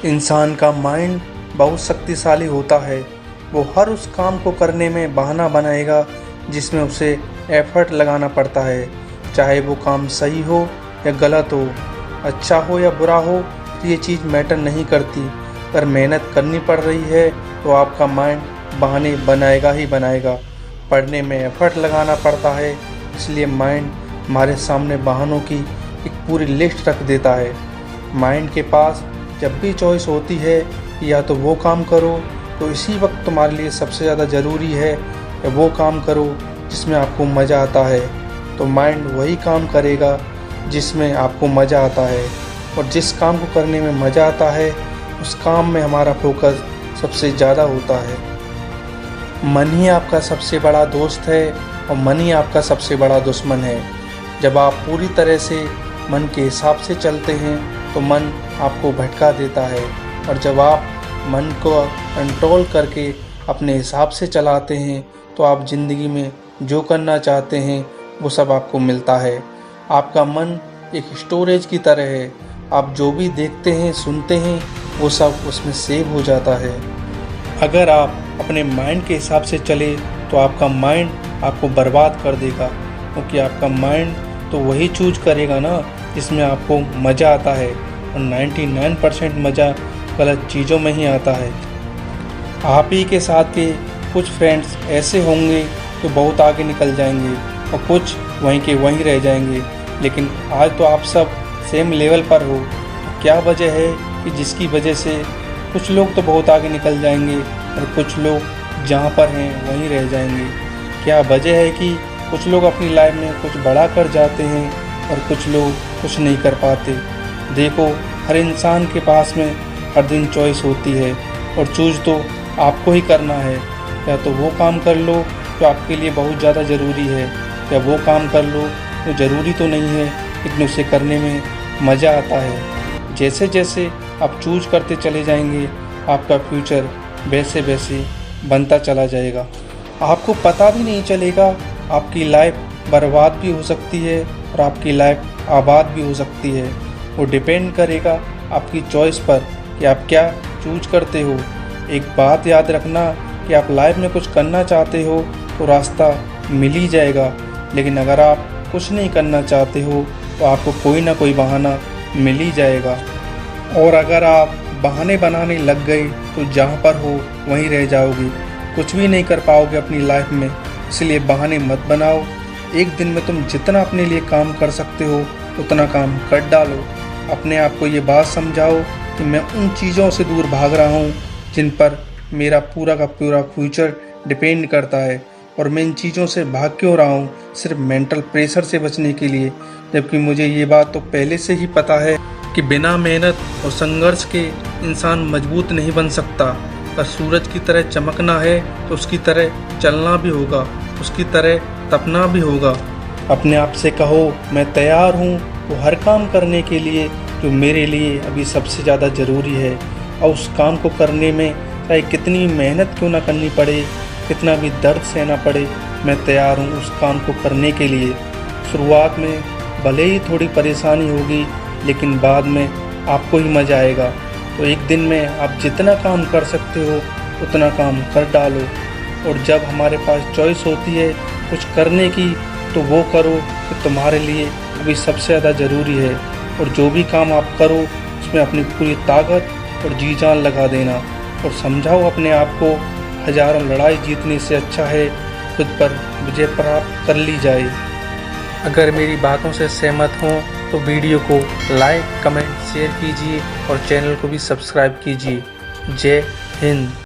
इंसान का माइंड बहुत शक्तिशाली होता है। वो हर उस काम को करने में बहाना बनाएगा जिसमें उसे एफर्ट लगाना पड़ता है, चाहे वो काम सही हो या गलत हो, अच्छा हो या बुरा हो, तो ये चीज़ मैटर नहीं करती। अगर मेहनत करनी पड़ रही है तो आपका माइंड बहाने बनाएगा ही बनाएगा। पढ़ने में एफर्ट लगाना पड़ता है, इसलिए माइंड हमारे सामने बहानों की एक पूरी लिस्ट रख देता है। माइंड के पास जब भी चॉइस होती है कि या तो वो काम करो तो इसी वक्त तुम्हारे लिए सबसे ज़्यादा ज़रूरी है, या वो काम करो जिसमें आपको मज़ा आता है, तो माइंड वही काम करेगा जिसमें आपको मज़ा आता है। और जिस काम को करने में मज़ा आता है उस काम में हमारा फोकस सबसे ज़्यादा होता है। मन ही आपका सबसे बड़ा दोस्त है और मन ही आपका सबसे बड़ा दुश्मन है। जब आप पूरी तरह से मन के हिसाब से चलते हैं तो मन आपको भटका देता है, और जब आप मन को कंट्रोल करके अपने हिसाब से चलाते हैं तो आप ज़िंदगी में जो करना चाहते हैं वो सब आपको मिलता है। आपका मन एक स्टोरेज की तरह है, आप जो भी देखते हैं सुनते हैं वो सब उसमें सेव हो जाता है। अगर आप अपने माइंड के हिसाब से चले तो आपका माइंड आपको बर्बाद कर देगा, क्योंकि आपका माइंड तो वही चूज करेगा ना जिसमें आपको मज़ा आता है, और 99% मज़ा गलत चीज़ों में ही आता है। आप ही के साथ के कुछ फ्रेंड्स ऐसे होंगे जो बहुत आगे निकल जाएंगे और कुछ वहीं के वहीं रह जाएंगे, लेकिन आज तो आप सब सेम लेवल पर हो। तो क्या वजह है कि जिसकी वजह से कुछ लोग तो बहुत आगे निकल जाएंगे और कुछ लोग जहाँ पर हैं वहीं रह जाएंगे? क्या वजह है कि कुछ लोग अपनी लाइफ में कुछ बड़ा कर जाते हैं और कुछ लोग कुछ नहीं कर पाते? देखो, हर इंसान के पास में हर दिन चॉइस होती है, और चूज तो आपको ही करना है। या तो वो काम कर लो जो आपके लिए बहुत ज़्यादा ज़रूरी है, या वो काम कर लो जो ज़रूरी तो नहीं है लेकिन उसे करने में मज़ा आता है। जैसे जैसे आप चूज करते चले जाएंगे आपका फ्यूचर वैसे वैसे बनता चला जाएगा। आपको पता भी नहीं चलेगा, आपकी लाइफ बर्बाद भी हो सकती है और आपकी लाइफ आबाद भी हो सकती है। वो डिपेंड करेगा आपकी चॉइस पर कि आप क्या चूज करते हो। एक बात याद रखना कि आप लाइफ में कुछ करना चाहते हो तो रास्ता मिल ही जाएगा, लेकिन अगर आप कुछ नहीं करना चाहते हो तो आपको कोई ना कोई बहाना मिल ही जाएगा। और अगर आप बहाने बनाने लग गए तो जहाँ पर हो वहीं रह जाओगे, कुछ भी नहीं कर पाओगे अपनी लाइफ में। इसलिए बहाने मत बनाओ। एक दिन में तुम जितना अपने लिए काम कर सकते हो उतना काम कर डालो। अपने आप को ये बात समझाओ कि मैं उन चीज़ों से दूर भाग रहा हूँ जिन पर मेरा पूरा का पूरा फ्यूचर डिपेंड करता है, और मैं इन चीज़ों से भाग क्यों रहा हूँ? सिर्फ मेंटल प्रेशर से बचने के लिए, जबकि मुझे ये बात तो पहले से ही पता है कि बिना मेहनत और संघर्ष के इंसान मजबूत नहीं बन सकता। अगर सूरज की तरह चमकना है तो उसकी तरह चलना भी होगा, उसकी तरह तपना भी होगा। अपने आप से कहो, मैं तैयार हूँ वो हर काम करने के लिए जो मेरे लिए अभी सबसे ज़्यादा ज़रूरी है, और उस काम को करने में चाहे कितनी मेहनत क्यों ना करनी पड़े, कितना भी दर्द सहना पड़े, मैं तैयार हूँ उस काम को करने के लिए। शुरुआत में भले ही थोड़ी परेशानी होगी, लेकिन बाद में आपको ही मज़ा आएगा। तो एक दिन में आप जितना काम कर सकते हो उतना काम कर डालो। और जब हमारे पास चॉइस होती है कुछ करने की, तो वो करो कि तुम्हारे लिए अभी सबसे ज़्यादा ज़रूरी है। और जो भी काम आप करो उसमें अपनी पूरी ताकत और जी जान लगा देना, और समझाओ अपने आप को हज़ारों लड़ाई जीतने से अच्छा है खुद पर विजय प्राप्त कर ली जाए। अगर मेरी बातों से सहमत हों तो वीडियो को लाइक, कमेंट, शेयर कीजिए और चैनल को भी सब्सक्राइब कीजिए। जय हिंद।